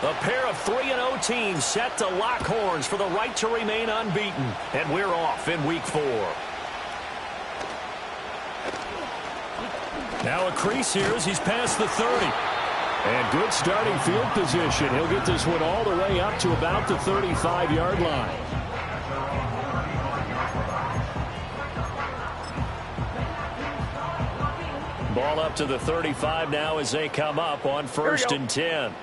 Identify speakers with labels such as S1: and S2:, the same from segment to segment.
S1: A pair of 3-0 teams set to lock horns for the right to remain unbeaten. And we're off in week 4. Now a crease here as he's past the 30.
S2: And good starting field position. He'll get this one all the way up to about the 35-yard line.
S1: Ball up to the 35 now as they come up on 1st and 10.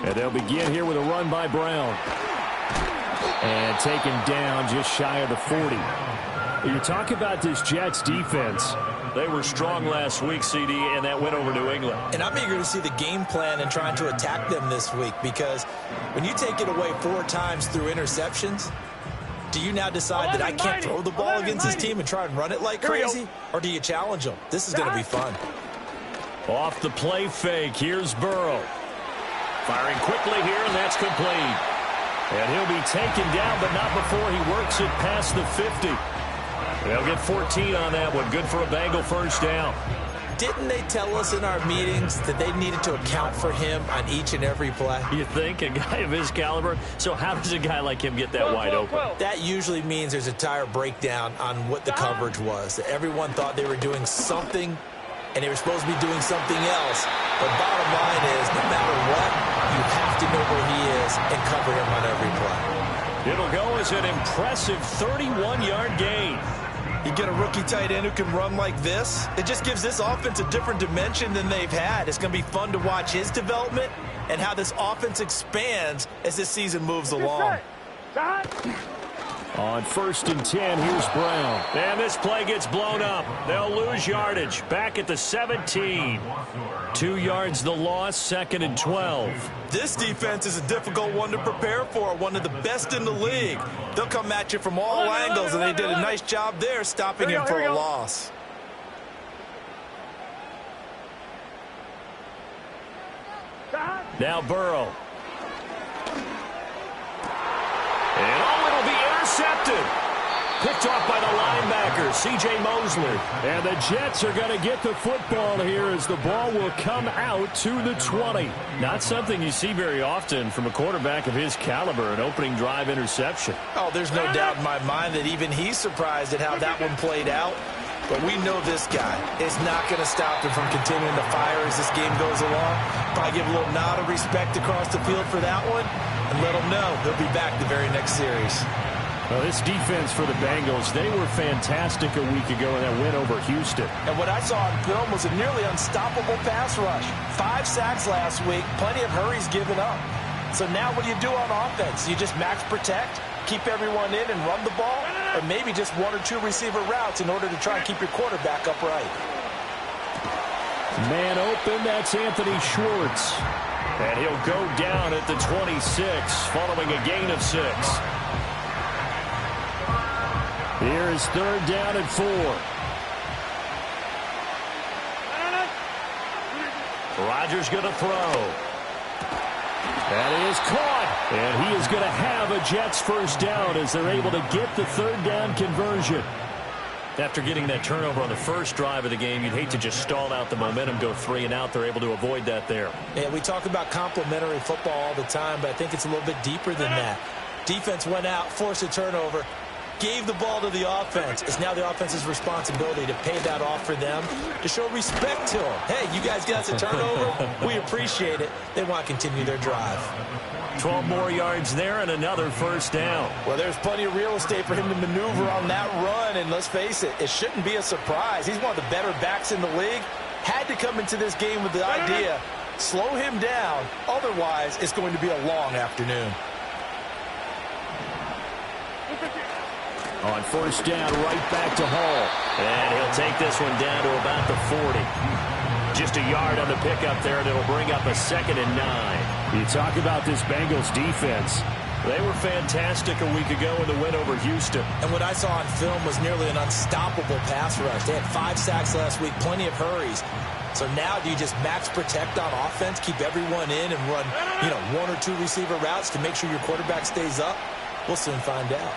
S2: And they'll begin here with a run by Brown. And taken down just shy of the 40. You talk about this Jets defense.
S1: They were strong last week, CD, and that went over New England.
S3: And I'm eager to see the game plan and trying to attack them this week, because when you take it away 4 times through interceptions, do you now decide that I can't throw the ball against this team and try and run it like crazy? Or do you challenge them? This is going to be fun.
S1: Off the play fake, here's Burrow. Firing quickly here, and that's complete. And he'll be taken down, but not before he works it past the 50. They'll get 14 on that one. Good for a Bengal first down.
S3: Didn't they tell us in our meetings that they needed to account for him on each and every play?
S1: You think? A guy of his caliber? So how does a guy like him get that wide open?
S3: That usually means there's a tire breakdown on what the coverage was. Everyone thought they were doing something, and they were supposed to be doing something else. But bottom line is, no matter what, you have to know where he is and cover him on every play.
S1: It'll go as an impressive 31-yard gain.
S3: You get a rookie tight end who can run like this, it just gives this offense a different dimension than they've had. It's going to be fun to watch his development and how this offense expands as this season moves along.
S2: On 1st and 10, here's Brown.
S1: And this play gets blown up. They'll lose yardage. Back at the 17. 2 yards the loss, 2nd and 12.
S3: This defense is a difficult one to prepare for, one of the best in the league. They'll come at you from all angles, and they did a nice job there stopping him for a loss.
S1: Now Burrow. And it'll be intercepted. Picked off by the linebacker, C.J. Mosley.
S2: And the Jets are going to get the football here as the ball will come out to the 20.
S1: Not something you see very often from a quarterback of his caliber, an opening drive interception.
S3: Oh, there's no doubt in my mind that even he's surprised at how that one played out. But we know this guy is not going to stop him from continuing to fire as this game goes along. Probably give a little nod of respect across the field for that one and let him know he'll be back the very next series.
S2: Well, this defense for the Bengals, they were fantastic a week ago in that win over Houston.
S3: And what I saw on film was a nearly unstoppable pass rush. 5 sacks last week, plenty of hurries given up. So now what do you do on offense? You just max protect, keep everyone in and run the ball, or maybe just 1 or 2 receiver routes in order to try and keep your quarterback upright.
S2: Man open, that's Anthony Schwartz.
S1: And he'll go down at the 26, following a gain of 6.
S2: Here is 3rd down and 4.
S1: Rodgers going to throw.
S2: That is caught. And he is going to have a Jets first down as they're able to get the 3rd down conversion.
S1: After getting that turnover on the first drive of the game, you'd hate to just stall out the momentum, go 3 and out. They're able to avoid that there.
S3: Yeah, we talk about complementary football all the time, but I think it's a little bit deeper than that. Defense went out, forced a turnover, gave the ball to the offense. It's now the offense's responsibility to pay that off for them, to show respect to them. Hey, you guys got us a turnover. We appreciate it. They want to continue their drive.
S1: 12 more yards there and another first down.
S3: Well, there's plenty of real estate for him to maneuver on that run, and let's face it, it shouldn't be a surprise. He's one of the better backs in the league. Had to come into this game with the idea, slow him down, otherwise it's going to be a long afternoon.
S2: On 1st down, right back to Hall.
S1: And he'll take this one down to about the 40. Just a yard on the pickup there, and it'll bring up a 2nd and 9.
S2: You talk about this Bengals defense.
S1: They were fantastic a week ago in the win over Houston.
S3: And what I saw on film was nearly an unstoppable pass rush. They had 5 sacks last week, plenty of hurries. So now do you just max protect on offense, keep everyone in, and run 1 or 2 receiver routes to make sure your quarterback stays up? We'll soon find out.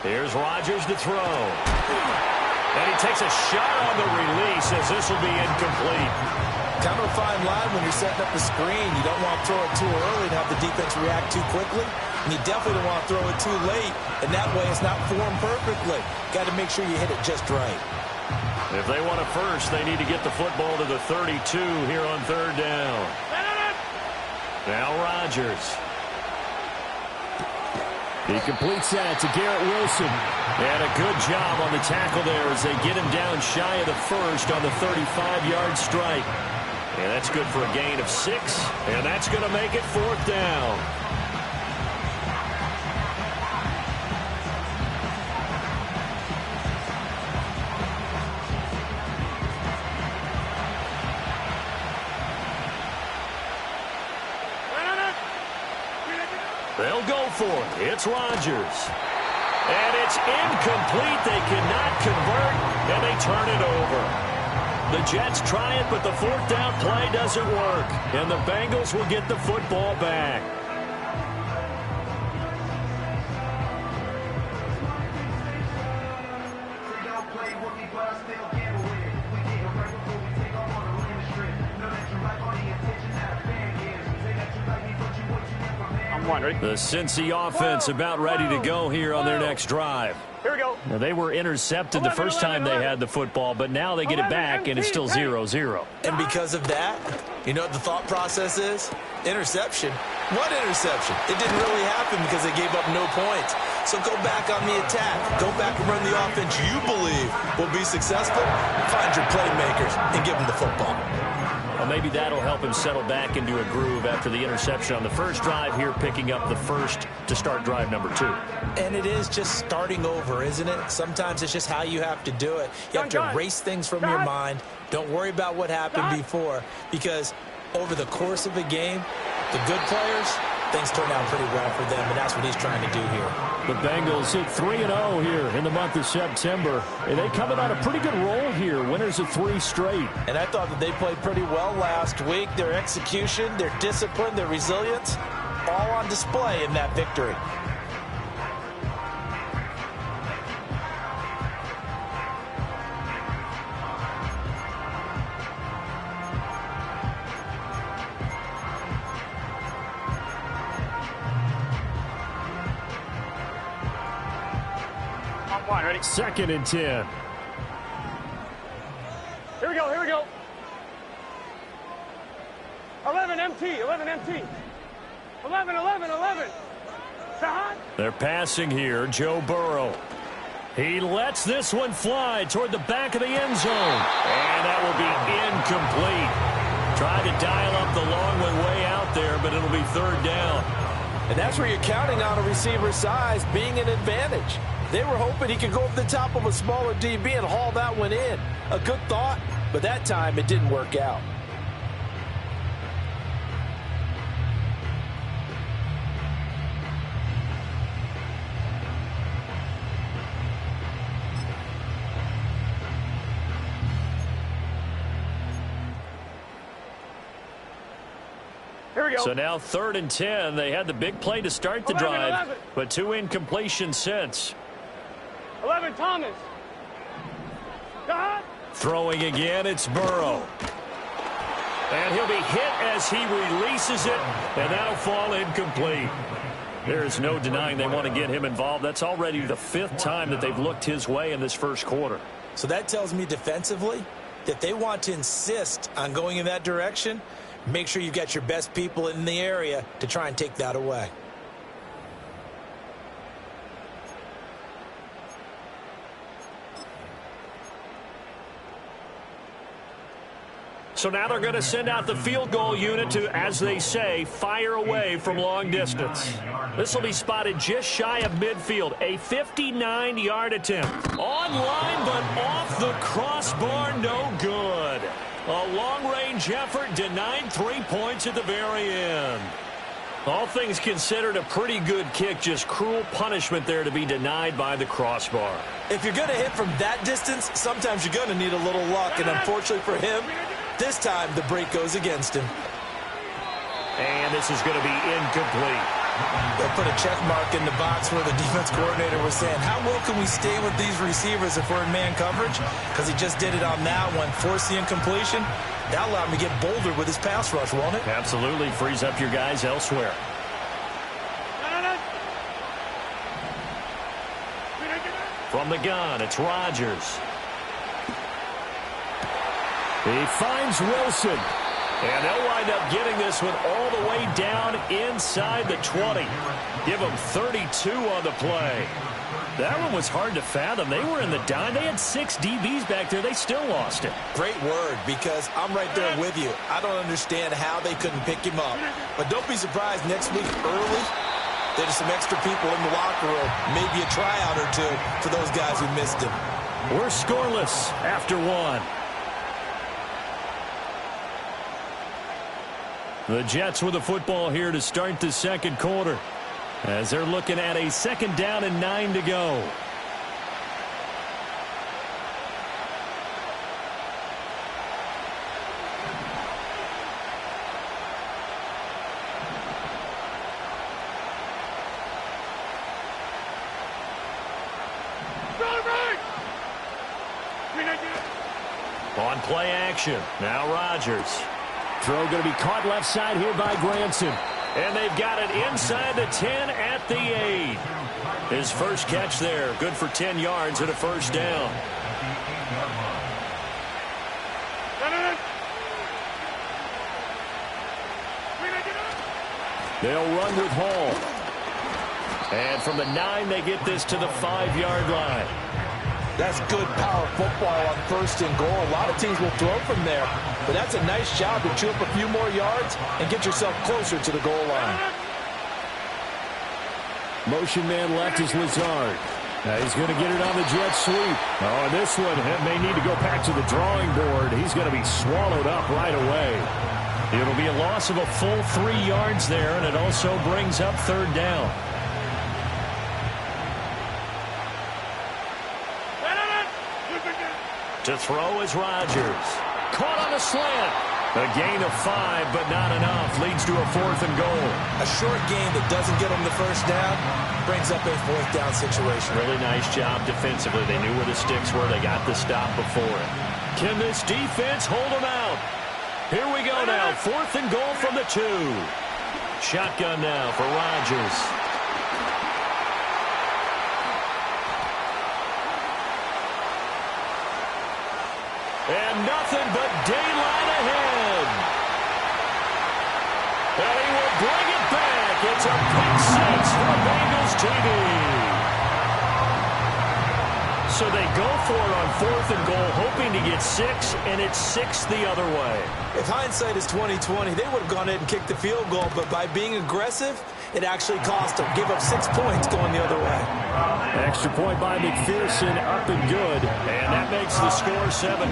S1: Here's Rodgers to throw. And he takes a shot on the release as this will be incomplete.
S3: Kind of a fine line when you're setting up the screen. You don't want to throw it too early and have the defense react too quickly. And you definitely don't want to throw it too late. And that way it's not formed perfectly. Got to make sure you hit it just right.
S1: If they want a first, they need to get the football to the 32 here on third down. Now Rodgers.
S2: He completes that to Garrett Wilson.
S1: And a good job on the tackle there as they get him down shy of the first on the 35-yard strike. And that's good for a gain of 6. And that's going to make it fourth down. They'll go for it. It's Rodgers. And it's incomplete. They cannot convert, and they turn it over. The Jets try it, but the fourth down play doesn't work. And the Bengals will get the football back. The Cincy offense about ready to go here on their next drive.
S4: Here we go.
S1: Now, they were intercepted the first time they had the football, but now they get it back, and it's still 0-0.
S3: And because of that, you know what the thought process is? Interception. What interception? It didn't really happen because they gave up no points. So go back on the attack. Go back and run the offense you believe will be successful. Find your playmakers and give them the football.
S1: Well, maybe that'll help him settle back into a groove after the interception on the first drive here, picking up the first to start drive number 2.
S3: And it is just starting over, isn't it? Sometimes it's just how you have to do it. You have to erase things from your mind. Don't worry about what happened before, because over the course of a game, the good players, things turn out pretty well for them, and that's what he's trying to do here.
S2: The Bengals hit 3-0 here in the month of September. And they coming on a pretty good roll here, winners of 3 straight.
S3: And I thought that they played pretty well last week. Their execution, their discipline, their resilience, all on display in that victory.
S4: Ready?
S2: 2nd and 10.
S4: Here we go, here we go. 11 MT, 11 MT. 11, 11, 11.
S1: They're passing here, Joe Burrow. He lets this one fly toward the back of the end zone. And that will be incomplete. Tried to dial up the long one way out there, but it'll be third down.
S3: And that's where you're counting on a receiver's size being an advantage. They were hoping he could go up the top of a smaller DB and haul that one in. A good thought, but that time it didn't work out.
S4: Here we go.
S1: So now 3rd and 10. They had the big play to start the
S4: 11,
S1: drive,
S4: 11.
S1: but 2 incompletions since.
S4: 11 Thomas.
S1: Throwing again, it's Burrow. And he'll be hit as he releases it, and that'll fall incomplete. There's no denying they want to get him involved. That's already the 5th time that they've looked his way in this first quarter.
S3: So that tells me defensively that they want to insist on going in that direction. Make sure you've got your best people in the area to try and take that away.
S1: So now they're going to send out the field goal unit to, as they say, fire away from long distance. This will be spotted just shy of midfield. A 59-yard attempt. On line, but off the crossbar, no good. A long-range effort denied 3 points at the very end. All things considered, a pretty good kick, just cruel punishment there to be denied by the crossbar.
S3: If you're going to hit from that distance, sometimes you're going to need a little luck, and unfortunately for him, this time the break goes against him.
S1: And this is going to be incomplete.
S3: They'll put a check mark in the box where the defense coordinator was saying, how well can we stay with these receivers if we're in man coverage? Because he just did it on that one, force the incompletion. That allowed him to get bolder with his pass rush, won't it?
S1: Absolutely. Frees up your guys elsewhere. From the gun, it's Rodgers. He finds Wilson. And they'll wind up getting this one all the way down inside the 20. Give them 32 on the play. That one was hard to fathom. They were in the dime. They had 6 DBs back there. They still lost it.
S3: Great word, because I'm right there with you. I don't understand how they couldn't pick him up. But don't be surprised next week early, there's some extra people in the locker room. Maybe a tryout or two for those guys who missed him.
S1: We're scoreless after 1. The Jets with the football here to start the second quarter, as they're looking at a 2nd down and 9 to go. On play action, now Rodgers.
S2: Throw going to be caught left side here by Granson.
S1: And they've got it inside the 10 at the 8. His first catch there, good for 10 yards and a first down.
S2: They'll run with Hall.
S1: And from the 9, they get this to the 5-yard line.
S3: That's good power football on 1st and goal. A lot of teams will throw from there, but that's a nice job to chew up a few more yards and get yourself closer to the goal line.
S2: Motion man left is Lazard. Now he's going to get it on the jet sweep. Oh, and this one may need to go back to the drawing board. He's going to be swallowed up right away.
S1: It'll be a loss of a full 3 yards there, and it also brings up 3rd down. To throw is Rodgers. Caught on a slant. A gain of 5, but not enough. Leads to a 4th and goal.
S3: A short gain that doesn't get them the first down brings up a 4th down situation.
S1: Really nice job defensively. They knew where the sticks were. They got the stop before it. Can this defense hold them out? Here we go now. 4th and goal from the 2. Shotgun now for Rodgers. And nothing but daylight ahead. And he will bring it back. It's a pick 6 for Bengals TV. So they go for it on 4th and goal, hoping to get 6, and it's 6 the other way.
S3: If hindsight is 20/20, they would have gone ahead and kicked the field goal, but by being aggressive, it actually cost them. Give up 6 points going the other way.
S2: Extra point by McPherson, up and good.
S1: And that makes the score 7-0.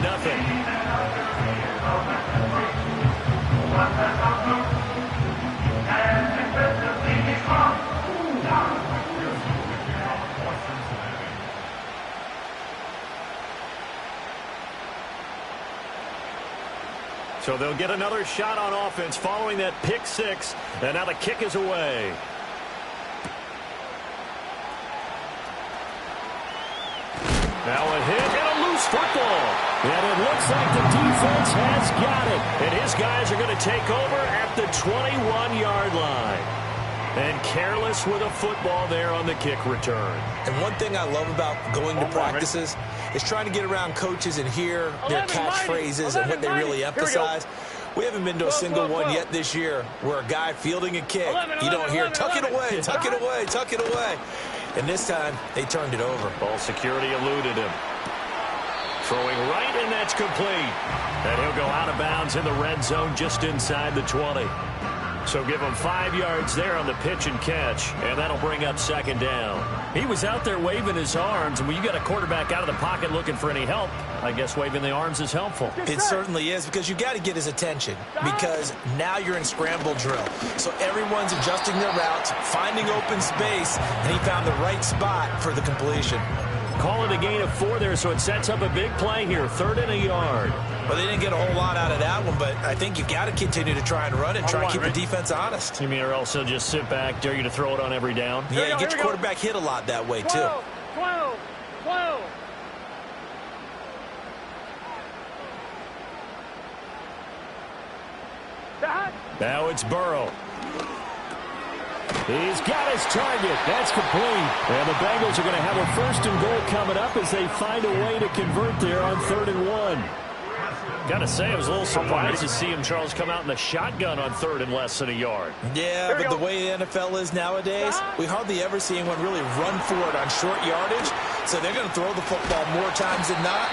S1: So they'll get another shot on offense following that pick 6. And now the kick is away. Now a hit and a loose football. And it looks like the defense has got it. And his guys are going to take over at the 21-yard line. And careless with a football there on the kick return.
S3: And one thing I love about going to practices is trying to get around coaches and hear their catchphrases and what they really emphasize. We haven't been to a single one yet this year where a guy fielding a kick, you don't hear, tuck it away, tuck it away, tuck it away. And this time, they turned it over.
S1: Ball security eluded him. Throwing right, and that's complete. And he'll go out of bounds in the red zone just inside the 20. So give him 5 yards there on the pitch and catch, and that'll bring up 2nd down. He was out there waving his arms, and when you got a quarterback out of the pocket looking for any help, I guess waving the arms is helpful.
S3: It certainly is, because you got to get his attention, because now you're in scramble drill. So everyone's adjusting their routes, finding open space, and he found the right spot for the completion.
S2: Call it a gain of 4 there, so it sets up a big play here. 3rd and a yard.
S3: Well, they didn't get a whole lot out of that one, but I think you've got to continue to try and run it, try and keep the defense honest.
S2: You mean or else he'll just sit back, dare you to throw it on every down?
S3: Yeah, you get your quarterback hit a lot that way, too.
S4: 12.
S2: Now it's Burrow. He's got his target. That's complete. And the Bengals are going to have a 1st and goal coming up as they find a way to convert there on 3rd and 1. Got to say, I was a little surprised to see him, Charles, come out in the shotgun on 3rd and less than a yard.
S3: Yeah, but the way the NFL is nowadays, we hardly ever see anyone really run for it on short yardage. So they're going to throw the football more times than not.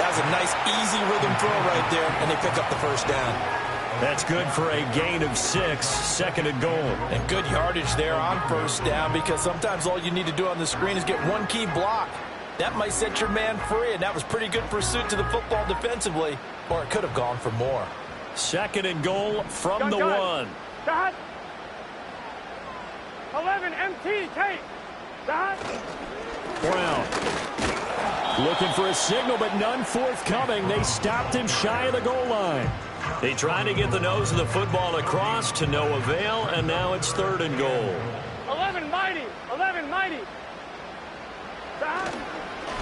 S3: That was a nice, easy rhythm throw right there, and they pick up the 1st down.
S2: That's good for a gain of 6, 2nd and goal.
S3: And good yardage there on 1st down, because sometimes all you need to do on the screen is get one key block. That might set your man free, and that was pretty good pursuit to the football defensively, or it could have gone for more.
S2: 2nd and goal from the 1.
S4: Dot. 11 MT, take. Dot.
S2: Brown looking for a signal, but none forthcoming. They stopped him shy of the goal line. They tried to get the nose of the football across to no avail, and now it's 3rd and goal.
S4: 11 mighty. 11 mighty. Dot.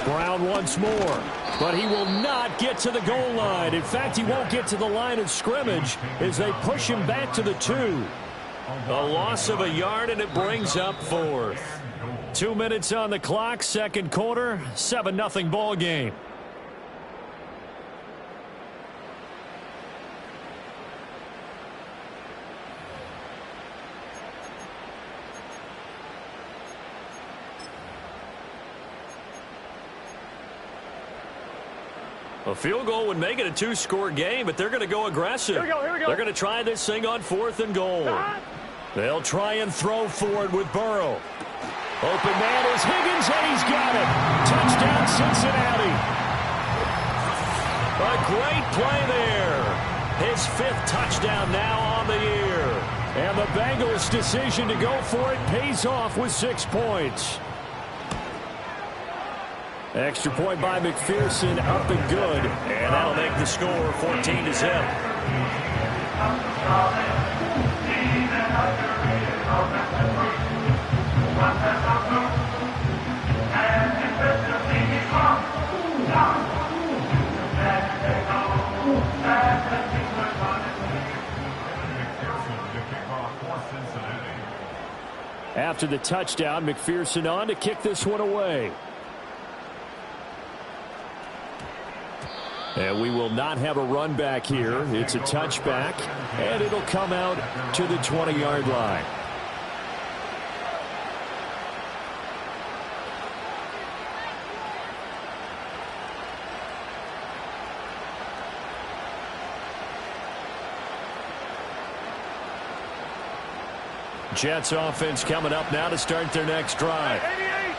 S2: Brown once more, but he will not get to the goal line. In fact, he won't get to the line of scrimmage as they push him back to the 2. A loss of a yard, and it brings up 4th. 2 minutes on the clock, 2nd quarter, 7-0 ball game. A field goal would make it a 2-score game, but they're going to go aggressive.
S4: Here we go.
S2: They're going to try this thing on 4th and goal. They'll try and throw forward with Burrow. Open man is Higgins, and he's got it. Touchdown, Cincinnati. A great play there. His 5th touchdown now on the year. And the Bengals' decision to go for it pays off with 6 points. Extra point by McPherson, up and good. And that'll make the score 14-0. After the touchdown, McPherson on to kick this one away. And we will not have a run back here. It's a touchback, and it'll come out to the 20-yard line. Jets offense coming up now to start their next drive.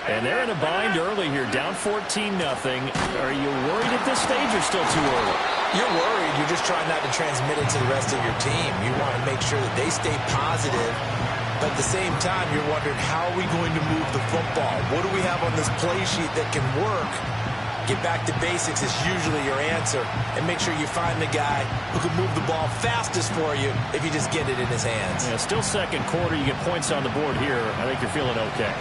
S2: And they're in a bind early here, down 14-0. Are you worried at this stage or still too early?
S3: You're worried. You're just trying not to transmit it to the rest of your team. You want to make sure that they stay positive. But at the same time, you're wondering, how are we going to move the football? What do we have on this play sheet that can work? Get back to basics is usually your answer. And make sure you find the guy who can move the ball fastest for you if you just get it in his hands.
S2: Yeah, still 2nd quarter. You get points on the board here. I think you're feeling okay.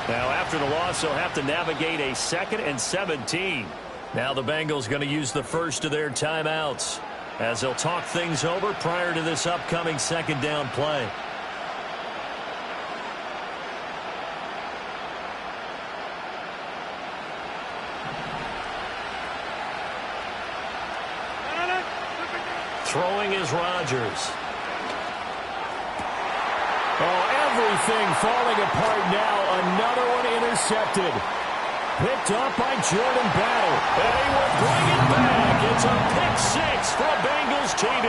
S2: Now, after the loss, they'll have to navigate a 2nd and 17. Now the Bengals going to use the first of their timeouts as they'll talk things over prior to this upcoming 2nd down play. Throwing is Rodgers. Oh, everything falling apart now. Another one intercepted. Picked up by Jordan Battle. And he will bring it back. It's a pick 6 for a Bengals TD.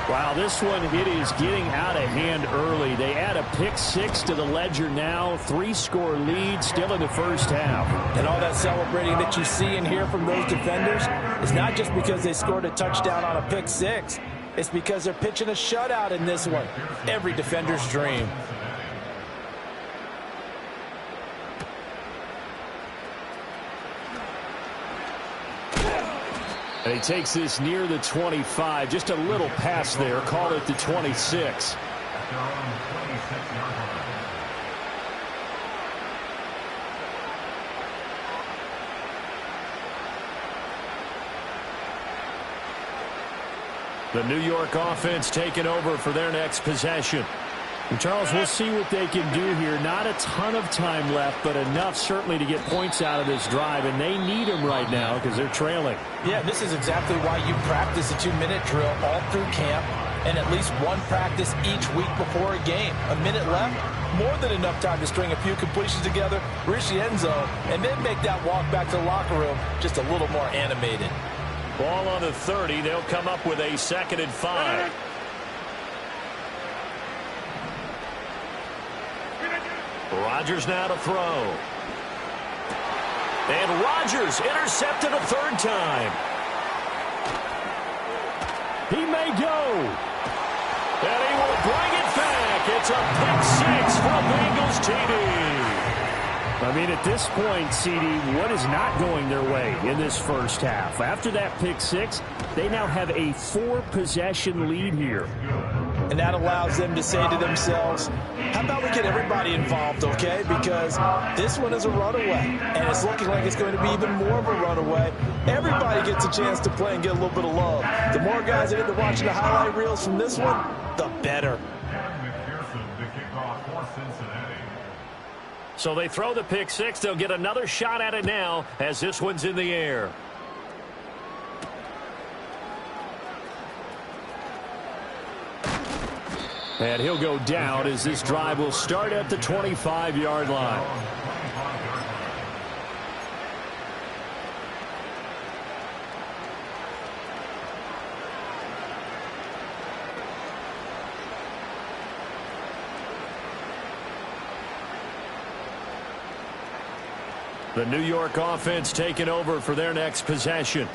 S2: Wow, this one, it is getting out of hand early. They add a pick 6 to the ledger now. 3-score lead still in the first half.
S3: And all that celebrating that you see and hear from those defenders is not just because they scored a touchdown on a pick 6. It's because they're pitching a shutout in this one. Every defender's dream.
S2: And he takes this near the 25, just a little past there, call it the 26. The New York offense taking over for their next possession. And Charles, we'll see what they can do here. Not a ton of time left, but enough certainly to get points out of this drive, and they need them right now because they're trailing.
S3: Yeah, this is exactly why you practice a 2-minute drill all through camp and at least one practice each week before a game. A minute left, more than enough time to string a few completions together, reach the end zone, and then make that walk back to the locker room just a little more animated.
S1: Ball on the 30. They'll come up with a 2nd and 5. Rodgers now to throw. And Rodgers intercepted a 3rd time.
S2: He may go.
S1: And he will bring it back. It's a pick 6 for Bengals TD.
S2: I mean, at this point, CD, what is not going their way in this first half? After that pick 6, they now have a 4-possession lead here.
S3: And that allows them to say to themselves, how about we get everybody involved, okay? Because this one is a runaway, and it's looking like it's going to be even more of a runaway. Everybody gets a chance to play and get a little bit of love. The more guys that end up watching the highlight reels from this one, the better.
S1: So they throw the pick 6. They'll get another shot at it now as this one's in the air.
S2: And he'll go down as this drive will start at the 25-yard line.
S1: The New York offense taking over for their next possession.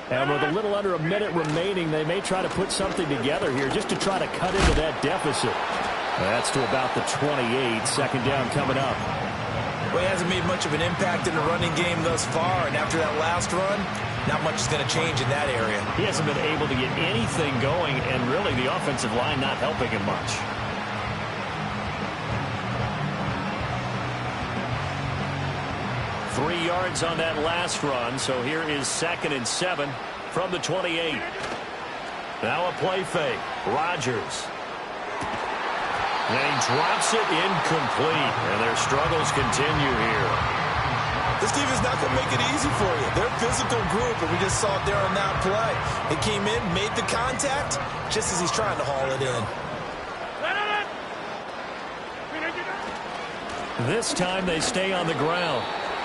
S1: And with a little under a minute remaining, they may try to put something together here just to try to cut into that deficit. That's to about the 28. 2nd down coming up.
S3: Well, he hasn't made much of an impact in the running game thus far, and after that last run, not much is going to change in that area.
S1: He hasn't been able to get anything going, and really the offensive line not helping him much. Three yards on that last run, so here is 2nd and 7 from the 28. Now a play fake. Rodgers. And he drops it incomplete, and their struggles continue here.
S3: This team is not going to make it easy for you. They're a physical group, and we just saw it there on that play. They came in, made the contact, just as he's trying to haul it in.
S1: This time they stay on the ground.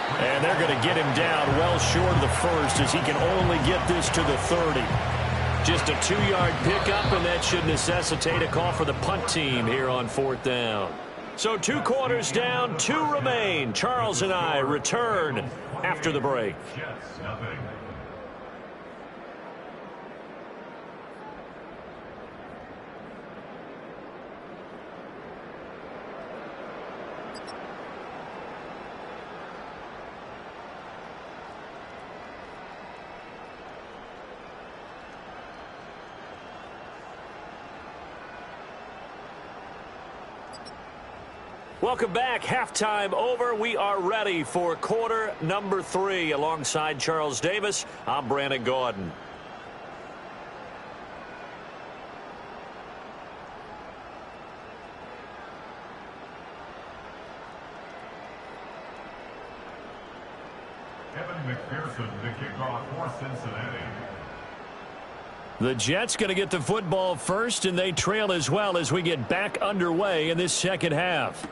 S1: And they're going to get him down well short of the first as he can only get this to the 30. Just a 2-yard pickup, and that should necessitate a call for the punt team here on 4th down. So 2 quarters down, 2 remain. Charles and I return after the break. Welcome back. Halftime over. We are ready for quarter number 3. Alongside Charles Davis, I'm Brandon Gaudin.
S5: Kevin McPherson, the kickoff for Cincinnati.
S1: The Jets going to get the football first, and they trail as well as we get back underway in this second half.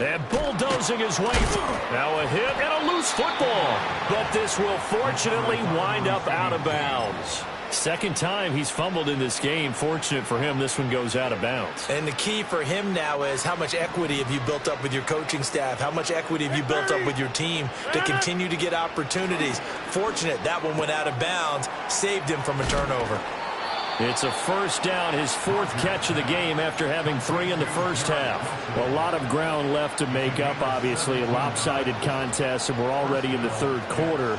S1: And bulldozing his way through. Now a hit and a loose football. But this will fortunately wind up out of bounds. Second time he's fumbled in this game. Fortunate for him, this one goes out of bounds.
S3: And the key for him now is how much equity have you built up with your coaching staff? How much equity have you built up with your team to continue to get opportunities? Fortunate that one went out of bounds, saved him from a turnover.
S2: It's a first down, his 4th catch of the game after having 3 in the first half. Well, a lot of ground left to make up, obviously. A lopsided contest, and we're already in the 3rd quarter.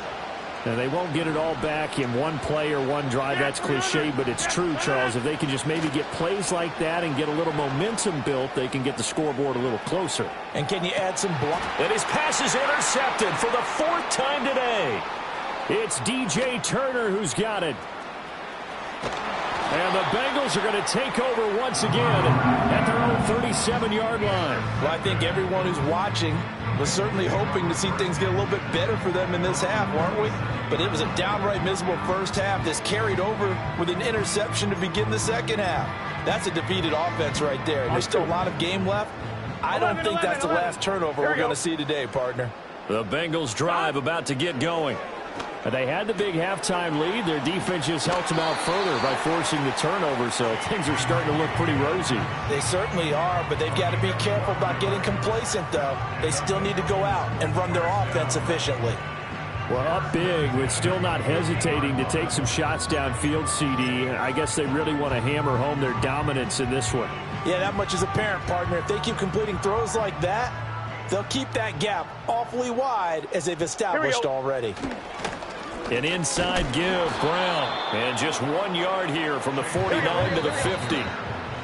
S2: Now, they won't get it all back in one play or one drive. That's cliche, but it's true, Charles. If they can just maybe get plays like that and get a little momentum built, they can get the scoreboard a little closer.
S3: And can you add some block?
S2: And his pass is intercepted for the 4th time today. It's DJ Turner who's got it. And the Bengals are going to take over once again at their own 37-yard line.
S3: Well, I think everyone who's watching was certainly hoping to see things get a little bit better for them in this half, weren't we? But it was a downright miserable first half. This carried over with an interception to begin the second half. That's a defeated offense right there. There's still a lot of game left. I don't think that's the last turnover we're going to see today, partner.
S2: The Bengals drive about to get going. They had the big halftime lead. Their defense just helped them out further by forcing the turnover, so things are starting to look pretty rosy.
S3: They certainly are, but they've got to be careful about getting complacent, though. They still need to go out and run their offense efficiently.
S2: Well, up big, but still not hesitating to take some shots downfield, CD. I guess they really want to hammer home their dominance in this one.
S3: Yeah, that much is apparent, partner. If they keep completing throws like that, they'll keep that gap awfully wide as they've established already.
S2: An inside give, Brown. And just 1 yard here from the 49 to the 50.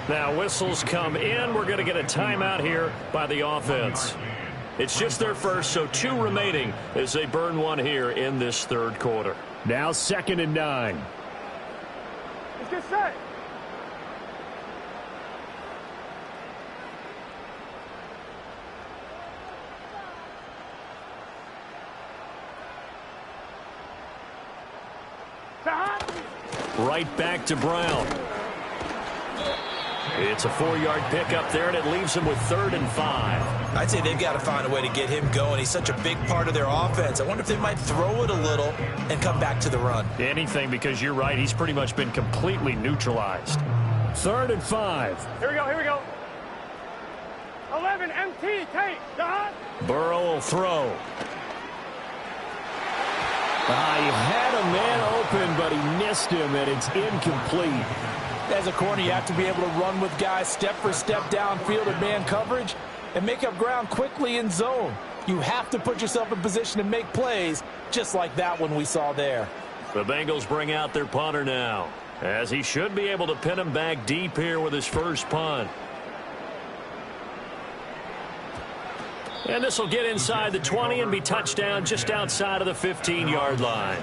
S2: Now whistles come in. We're going to get a timeout here by the offense. It's just their first, so 2 remaining as they burn one here in this 3rd quarter. Now 2nd and 9.
S4: Let's get set.
S2: Right back to Brown. It's a 4-yard pickup there, and it leaves him with 3rd and 5.
S3: I'd say they've got to find a way to get him going. He's such a big part of their offense. I wonder if they might throw it a little and come back to the run.
S2: Anything, because you're right. He's pretty much been completely neutralized. 3rd and 5.
S4: Here we go, here we go. 11 MT, Tate, Don.
S2: Burrow will throw. He had a man open, but he missed him, and it's incomplete.
S3: As a corner, you have to be able to run with guys step for step downfield in man coverage and make up ground quickly in zone. You have to put yourself in position to make plays, just like that one we saw there.
S2: The Bengals bring out their punter now, as he should be able to pin him back deep here with his first punt. And this will get inside the 20 and be touchdown just outside of the 15-yard line.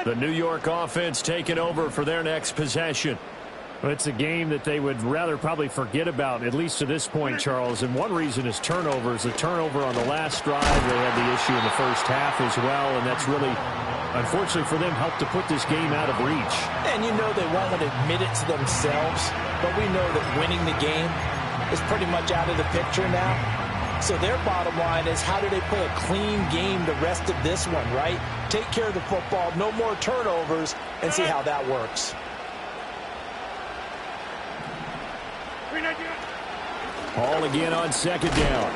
S2: The New York offense taking over for their next possession. Well, it's a game that they would rather probably forget about, at least to this point, Charles. And one reason is turnovers. A turnover on the last drive. They had the issue in the first half as well, and that's really, unfortunately for them, helped to put this game out of reach.
S3: And you know they won't want to admit it to themselves, but we know that winning the game is pretty much out of the picture now. So their bottom line is, how do they play a clean game the rest of this one, right? Take care of the football, no more turnovers, and see how that works.
S2: Ball again on 2nd down.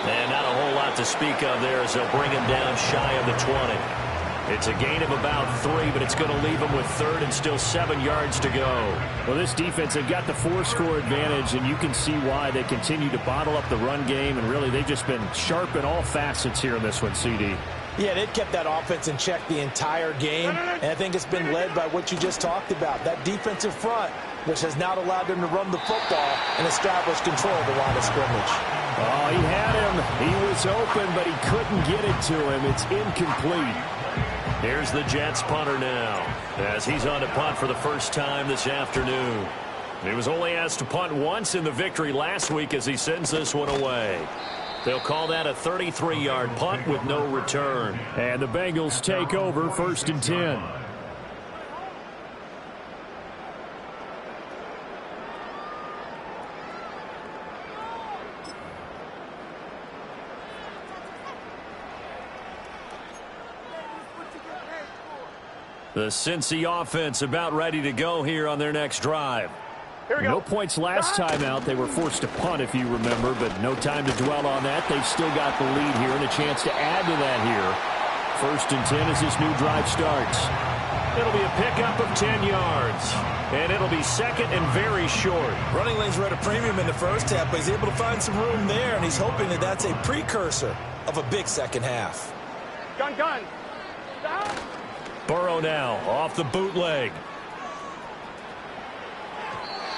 S2: And not a whole lot to speak of there as they'll bring him down shy of the 20. It's a gain of about 3, but it's going to leave him with 3rd and still 7 yards to go. Well, this defense, they've got the 4-score advantage, and you can see why they continue to bottle up the run game, and really they've just been sharp in all facets here in this one, CD.
S3: Yeah, they've kept that offense in check the entire game, and I think it's been led by what you just talked about, that defensive front, which has not allowed them to run the football and establish control of the line of scrimmage.
S2: Oh, he had him. He was open, but he couldn't get it to him. It's incomplete. Here's the Jets punter now, as he's on to punt for the first time this afternoon. He was only asked to punt once in the victory last week as he sends this one away. They'll call that a 33-yard punt with no return. And the Bengals take over 1st and 10. The Cincy offense about ready to go here on their next drive.
S4: Here we go.
S2: No points last time out. They were forced to punt, if you remember, but no time to dwell on that. They've still got the lead here and a chance to add to that here. 1st and 10 as this new drive starts. It'll be a pickup of 10 yards. And it'll be 2nd and very short.
S3: Running lanes were at a premium in the first half, but he's able to find some room there, and he's hoping that that's a precursor of a big second half.
S4: Gun. Down.
S2: Burrow now off the bootleg.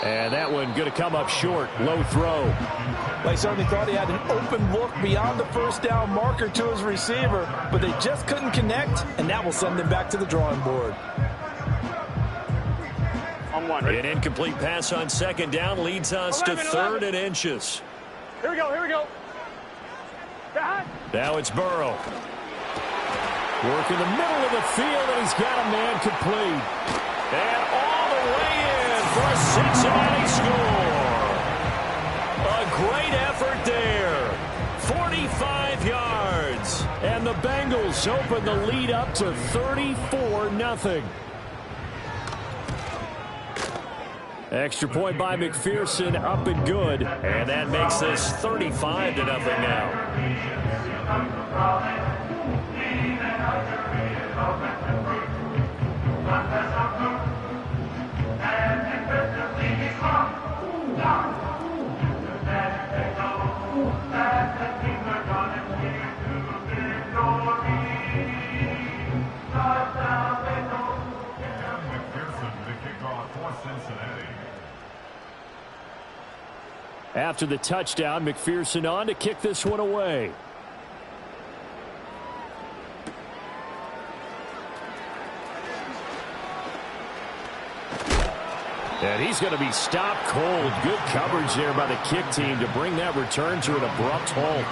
S2: And that one going to come up short. Low throw.
S6: They certainly thought he had an open look beyond the first down marker to his receiver, but they just couldn't connect, and that will send them back to the drawing board.
S4: On one.
S2: An incomplete pass on 2nd down leads us to 3rd and inches.
S4: Here we go. Down.
S2: Now it's Burrow. Work in the middle of the field, and he's got a man complete. And all the way in for a Cincinnati score. A great effort there. 45 yards. And the Bengals open the lead up to 34-0. Extra point by McPherson, up and good. And that makes this 35-0 now. After the touchdown, McPherson on to kick this one away. And he's going to be stopped cold. Good coverage there by the kick team to bring that return to an abrupt halt.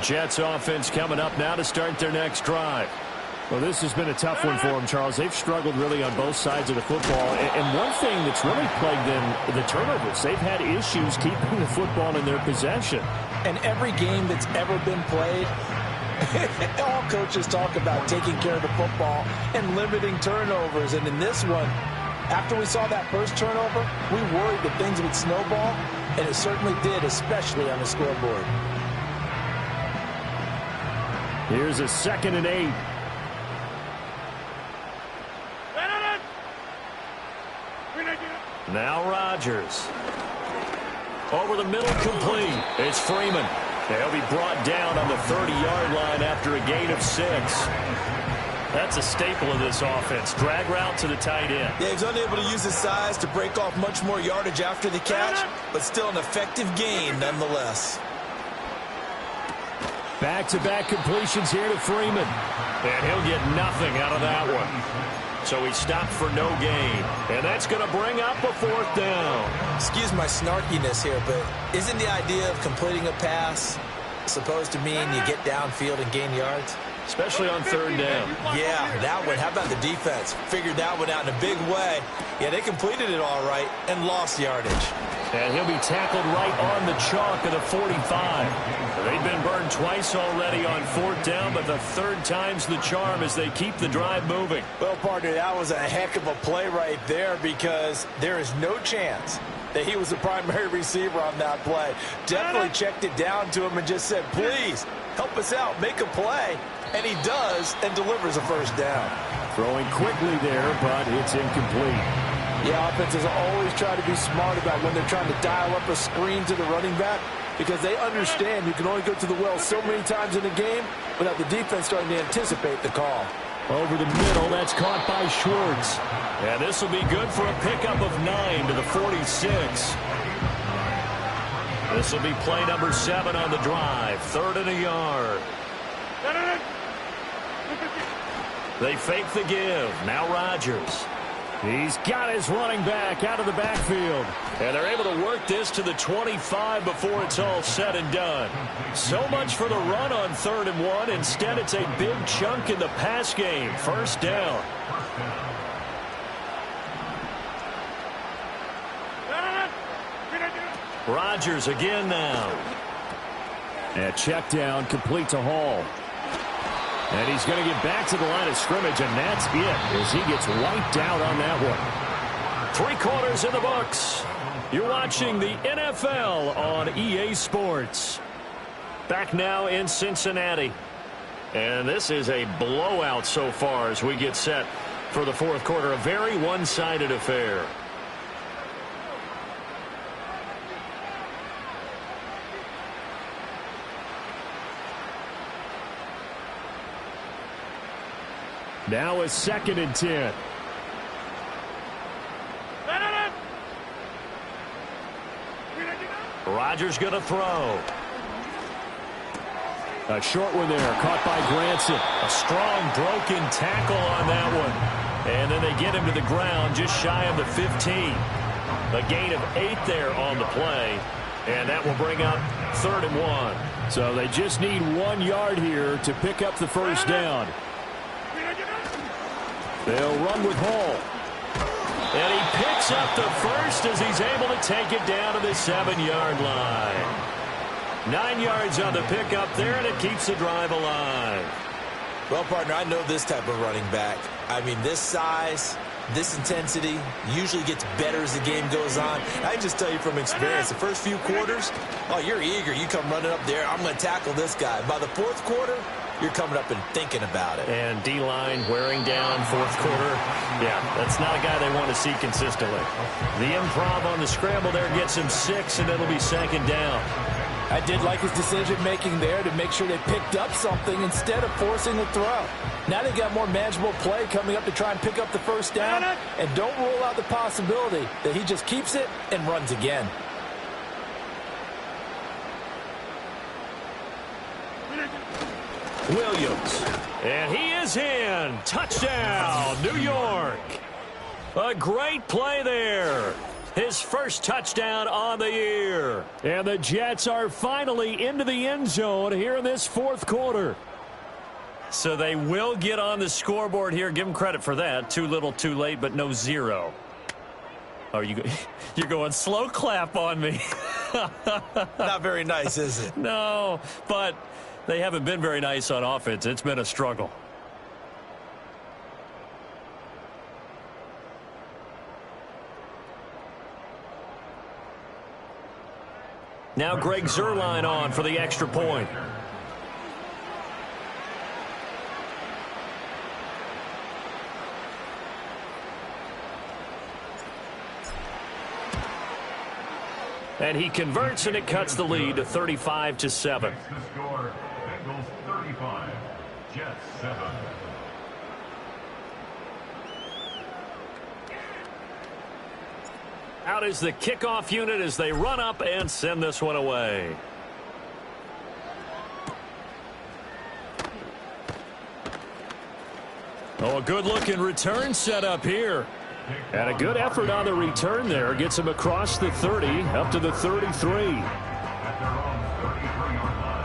S2: Jets offense coming up now to start their next drive.
S7: Well, this has been a tough one for them, Charles. They've struggled really on both sides of the football. And one thing that's really plagued them, the turnovers. They've had issues keeping the football in their possession.
S6: And every game that's ever been played, all coaches talk about taking care of the football and limiting turnovers. And in this one, after we saw that first turnover, we worried that things would snowball, and it certainly did, especially on the scoreboard.
S2: Here's a 2nd and 8. Now Rodgers. Over the middle, complete. It's Freeman. They'll be brought down on the 30-yard line after a gain of 6. That's a staple of this offense. Drag route to the tight end.
S3: Yeah, he's unable to use his size to break off much more yardage after the catch, but still an effective gain nonetheless.
S2: Back-to-back completions here to Freeman. And he'll get nothing out of that one. So he stopped for no gain. And that's going to bring up a 4th down.
S3: Excuse my snarkiness here, but isn't the idea of completing a pass supposed to mean you get downfield and gain yards?
S2: Especially on 3rd down.
S3: Yeah, that one. How about the defense? Figured that one out in a big way. Yeah, they completed it all right and lost yardage.
S2: And he'll be tackled right on the chalk of the 45. They've been burned twice already on 4th down, but the 3rd time's the charm as they keep the drive moving.
S6: Well, partner, that was a heck of a play right there because there is no chance that he was the primary receiver on that play. Definitely checked it down to him and just said, please, help us out, make a play. And he does and delivers a 1st down.
S2: Throwing quickly there, but it's incomplete.
S6: Yeah, offenses always try to be smart about when they're trying to dial up a screen to the running back because they understand you can only go to the well so many times in the game without the defense starting to anticipate the call.
S2: Over the middle, that's caught by Schwartz. And this will be good for a pickup of 9 to the 46. This will be play number 7 on the drive. 3rd and a yard. They fake the give. Now Rodgers. He's got his running back out of the backfield. And they're able to work this to the 25 before it's all said and done. So much for the run on 3rd and 1. Instead, it's a big chunk in the pass game. 1st down. Rodgers again now.
S7: And check down, complete to Hall. And he's going to get back to the line of scrimmage, and that's it as he gets wiped out on that one.
S2: 3 quarters in the books. You're watching the NFL on EA Sports. Back now in Cincinnati. And this is a blowout so far as we get set for the fourth quarter. A very one-sided affair.
S7: Now a 2nd and 10.
S2: Rodgers going to throw.
S7: A short one there, caught by Granson.
S2: A strong broken tackle on that one. And then they get him to the ground just shy of the 15. A gain of 8 there on the play. And that will bring up 3rd and 1.
S7: So they just need 1 yard here to pick up the first down. They'll run with Hall.
S2: And he picks up the first as he's able to take it down to the 7-yard line. 9 yards on the pickup there, and it keeps the drive alive.
S6: Well, partner, I know this type of running back. I mean, this size, this intensity usually gets better as the game goes on. I can just tell you from experience, the first few quarters, oh, you're eager. You come running up there, I'm going to tackle this guy. By the 4th quarter, you're coming up and thinking about it.
S2: And D-line wearing down 4th quarter. Yeah, that's not a guy they want to see consistently. The improv on the scramble there gets him 6, and it'll be 2nd down.
S6: I did like his decision-making there to make sure they picked up something instead of forcing the throw. Now they got more manageable play coming up to try and pick up the first down, and don't rule out the possibility that he just keeps it and runs again.
S2: Williams. And he is in. Touchdown, New York. A great play there. His first touchdown on the year.
S7: And the Jets are finally into the end zone here in this 4th quarter.
S2: So they will get on the scoreboard here. Give them credit for that. Too little, too late, but no 0. Oh, you're going slow clap on me.
S6: Not very nice, is it?
S2: No, but they haven't been very nice on offense. It's been a struggle. Now Greg Zuerlein on for the extra point. And he converts, and it cuts the lead to 35-7.
S5: The score, Bengals 35, Jets 7.
S2: Out is the kickoff unit as they run up and send this one away. Oh, a good-looking return set up here.
S7: And a good effort on the return there. Gets him across the 30, up to the 33.
S5: At their own 33-yard line.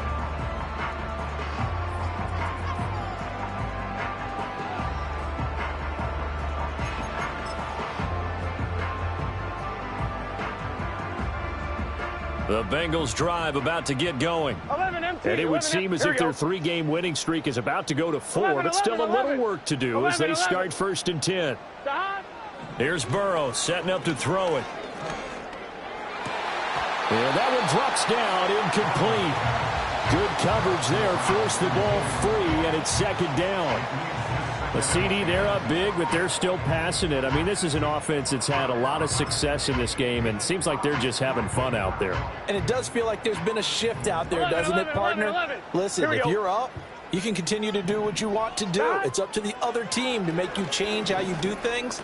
S2: The Bengals drive about to get going.
S4: 11 empty.
S7: And it would seem as if their 3-game winning streak is about to go to 4, but still a little work to do as they start 1st and 10.
S2: Here's Burrow setting up to throw it.
S7: And that one drops down, incomplete. Good coverage there, forced the ball free, and it's 2nd down. The CD, they're up big, but they're still passing it. I mean, this is an offense that's had a lot of success in this game, and it seems like they're just having fun out there.
S6: And it does feel like there's been a shift out there, doesn't it, partner? Listen, if you're up, you can continue to do what you want to do. It's up to the other team to make you change how you do things.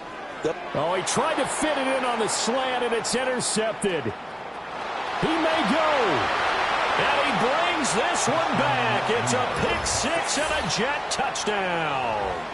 S7: Oh, he tried to fit it in on the slant, and it's intercepted. He may go.
S2: And he brings this one back. It's a pick 6 and a Jet touchdown.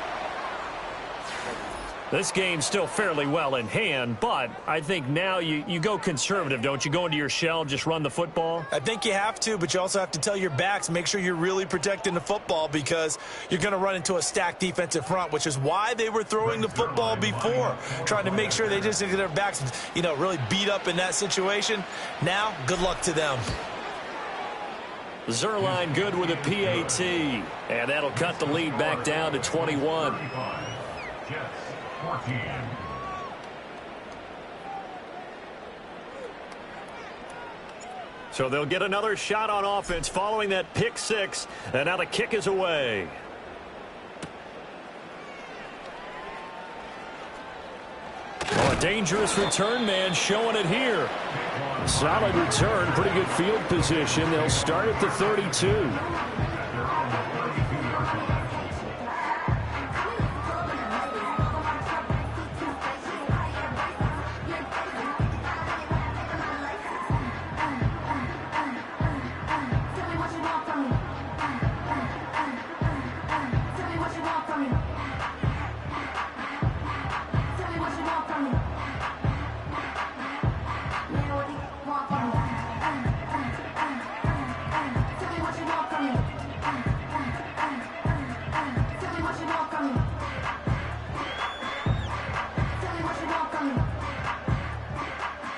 S2: This game's still fairly well in hand, but I think now you go conservative, don't you? Go into your shell, just run the football?
S3: I think you have to, but you also have to tell your backs, make sure you're really protecting the football because you're going to run into a stacked defensive front, which is why they were throwing the football before, trying to make sure they just get their backs, really beat up in that situation. Now, good luck to them.
S2: Zuerlein good with a PAT, and that'll cut the lead back down to 21. So they'll get another shot on offense following that pick six, and now the kick is away. Oh, a dangerous return man showing it here. Solid return, pretty good field position. They'll start at the 32.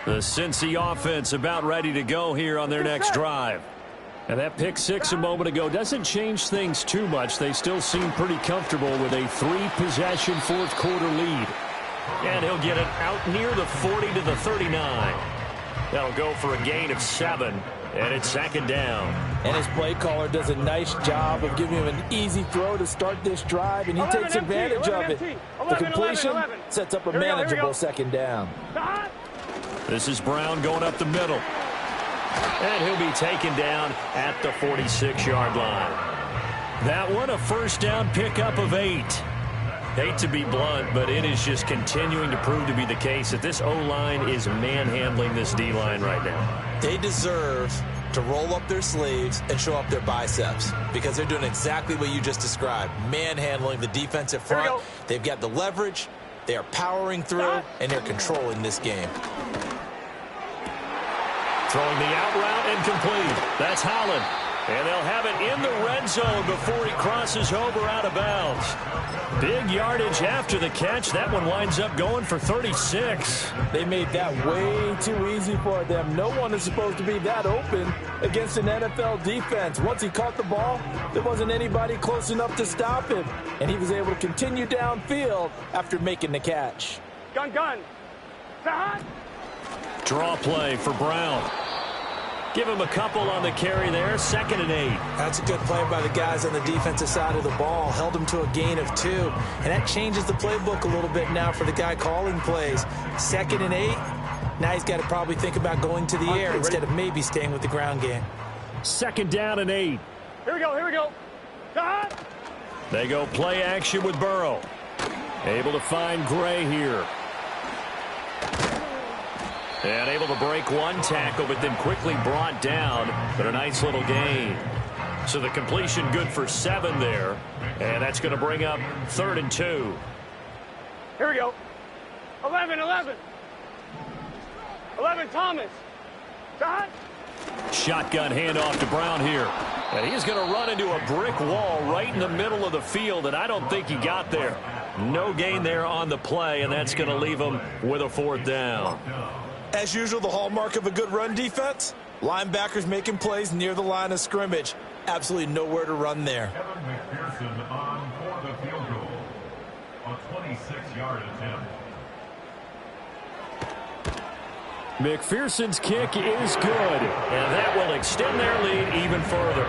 S2: The Cincy offense about ready to go here on their next drive. And that pick six a moment ago doesn't change things too much. They still seem pretty comfortable with a 3-possession fourth-quarter lead. And he'll get it out near the 40 to the 39. That'll go for a gain of 7, and it's second down.
S6: And his play caller does a nice job of giving him an easy throw to start this drive, and he takes advantage of it. The completion sets up a manageable second down.
S2: This is Brown going up the middle. And he'll be taken down at the 46-yard line. That one, a first down pickup of 8. Hate to be blunt, but it is just continuing to prove to be the case that this O-line is manhandling this D-line right now.
S3: They deserve to roll up their sleeves and show up their biceps because they're doing exactly what you just described, manhandling the defensive front. They've got the leverage, they are powering through, and they're controlling this game.
S2: Throwing the out route and complete. That's Holland. And they'll have it in the red zone before he crosses over out of bounds. Big yardage after the catch. That one winds up going for 36.
S6: They made that way too easy for them. No one is supposed to be that open against an NFL defense. Once he caught the ball, there wasn't anybody close enough to stop him. And he was able to continue downfield after making the catch.
S4: Gun.
S2: Draw play for Brown. Give him a couple on the carry there. 2nd and 8.
S3: That's a good play by the guys on the defensive side of the ball. Held him to a gain of 2. And that changes the playbook a little bit now for the guy calling plays. 2nd and 8. Now he's got to probably think about going to the air instead of maybe staying with the ground game.
S2: 2nd down and 8.
S4: Here we go.
S2: They go play action with Burrow. Able to find Gray here. And able to break one tackle, but then quickly brought down. But a nice little gain. So the completion good for 7 there. And that's going to bring up 3rd and 2.
S4: Here we go. 11 Thomas.
S2: Shotgun handoff to Brown here. And he's going to run into a brick wall right in the middle of the field, and I don't think he got there. No gain there on the play, and that's going to leave him with a 4th down.
S3: As usual, the hallmark of a good run defense, linebackers making plays near the line of scrimmage. Absolutely nowhere to run there.
S5: Kevin McPherson on for the field goal. A 26-yard attempt.
S2: McPherson's kick is good, and that will extend their lead even further.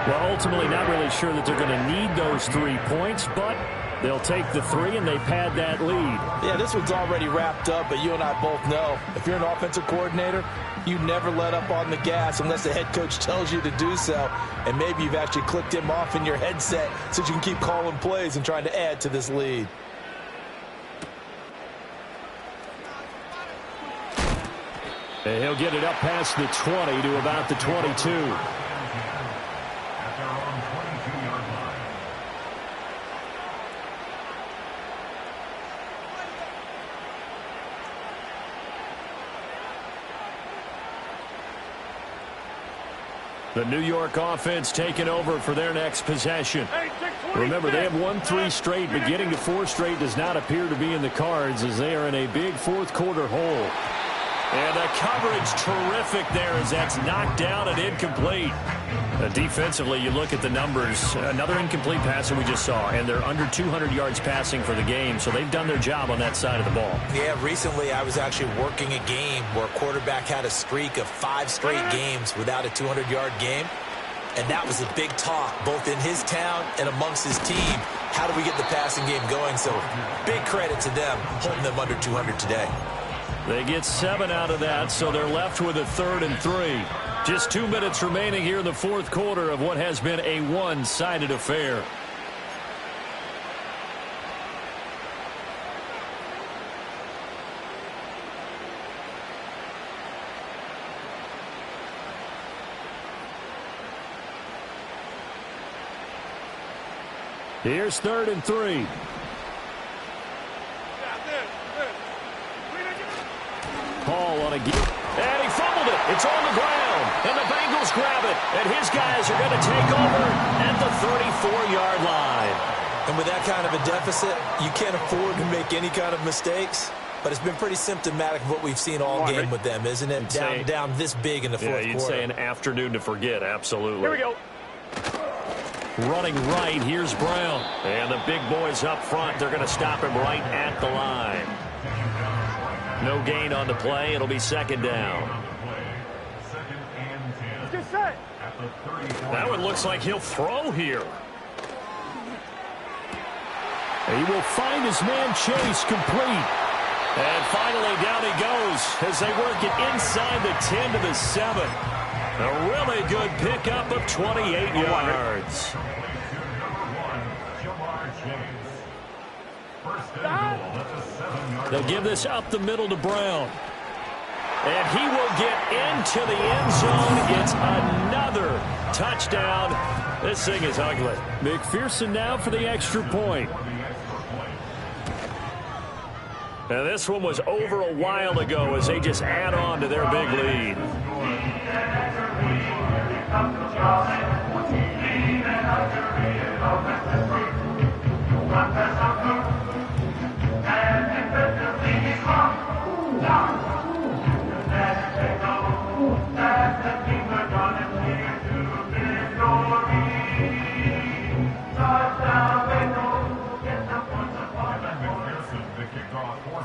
S2: Well, ultimately not really sure that they're going to need those 3 points, but they'll take the 3 and they pad that lead.
S6: Yeah, this one's already wrapped up, but you and I both know if you're an offensive coordinator, you never let up on the gas unless the head coach tells you to do so. And maybe you've actually clicked him off in your headset so you can keep calling plays and trying to add to this lead.
S2: And he'll get it up past the 20 to about the 22. The New York offense taking over for their next possession. Remember, they have won 3 straight, but getting to 4 straight does not appear to be in the cards as they are in a big fourth-quarter hole. And the coverage terrific there as that's knocked down and incomplete. Defensively, you look at the numbers. Another incomplete pass that we just saw, and they're under 200 yards passing for the game, so they've done their job on that side of the ball.
S3: Yeah, recently I was actually working a game where a quarterback had a streak of 5 straight games without a 200-yard game, and that was a big talk both in his town and amongst his team. How do we get the passing game going? So big credit to them holding them under 200 today.
S2: They get 7 out of that, so they're left with a 3rd and 3. Just 2 minutes remaining here in the fourth quarter of what has been a one-sided affair. Here's 3rd and 3. Paul on a give. And he fumbled it. It's on the ground. And the Bengals grab it. And his guys are going to take over at the 34-yard line.
S3: And with that kind of a deficit, you can't afford to make any kind of mistakes. But it's been pretty symptomatic of what we've seen all game with them, isn't it? Down this big in the fourth quarter.
S2: You'd say an afternoon to forget, absolutely.
S4: Here we go.
S2: Running right, here's Brown. And the big boys up front, they're going to stop him right at the line. No gain on the play. It'll be 2nd down.
S4: Get set.
S2: That one looks like he'll throw here. He will find his man Chase complete. And finally down he goes as they work it inside the 10 to the 7. A really good pickup of 28 yards. They'll give this up the middle to Brown. And he will get into the end zone. It's another touchdown. This thing is ugly. McPherson now for the extra point. And this one was over a while ago as they just add on to their big lead.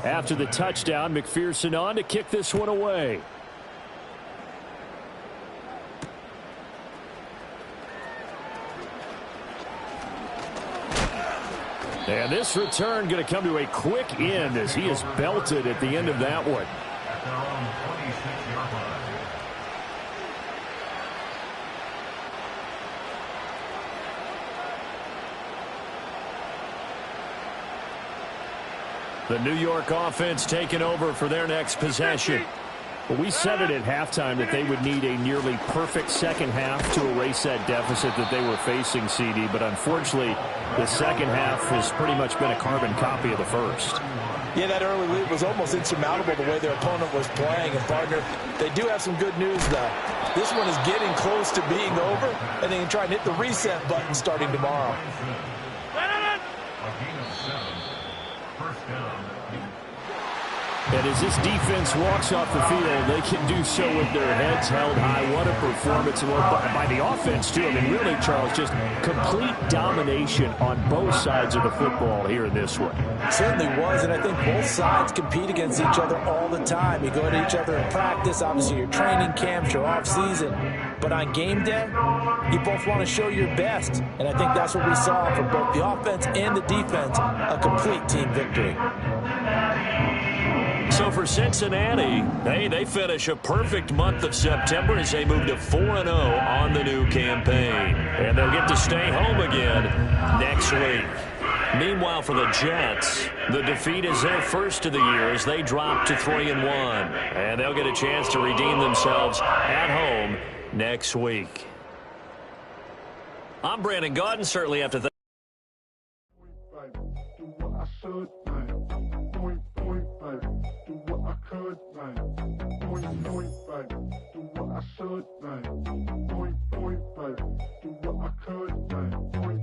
S2: After the touchdown, McPherson on to kick this one away. And this return going to come to a quick end as he is belted at the end of that one. The New York offense taking over for their next possession. Well, we said it at halftime that they would need a nearly perfect second half to erase that deficit that they were facing, CD. But unfortunately, the second half has pretty much been a carbon copy of the first.
S6: Yeah, that early lead was almost insurmountable the way their opponent was playing. And, partner, they do have some good news, though. This one is getting close to being over, and they can try and hit the reset button starting tomorrow.
S2: And as this defense walks off the field, they can do so with their heads held high. What a performance by the offense, too. I mean, really, Charles, just complete domination on both sides of the football here in this one.
S6: Certainly was, and I think both sides compete against each other all the time. You go to each other in practice, obviously your training camps, your off-season. But on game day, you both want to show your best. And I think that's what we saw from both the offense and the defense, a complete team victory.
S2: So for Cincinnati, they finish a perfect month of September as they move to 4-0 on the new campaign. And they'll get to stay home again next week. Meanwhile, for the Jets, the defeat is their first of the year as they drop to 3-1. And they'll get a chance to redeem themselves at home next week. I'm Brandon Gaudin. Certainly have to thank. Do what I could, man.
S8: do what I should, man. Point, babe, do what I could, man. Point,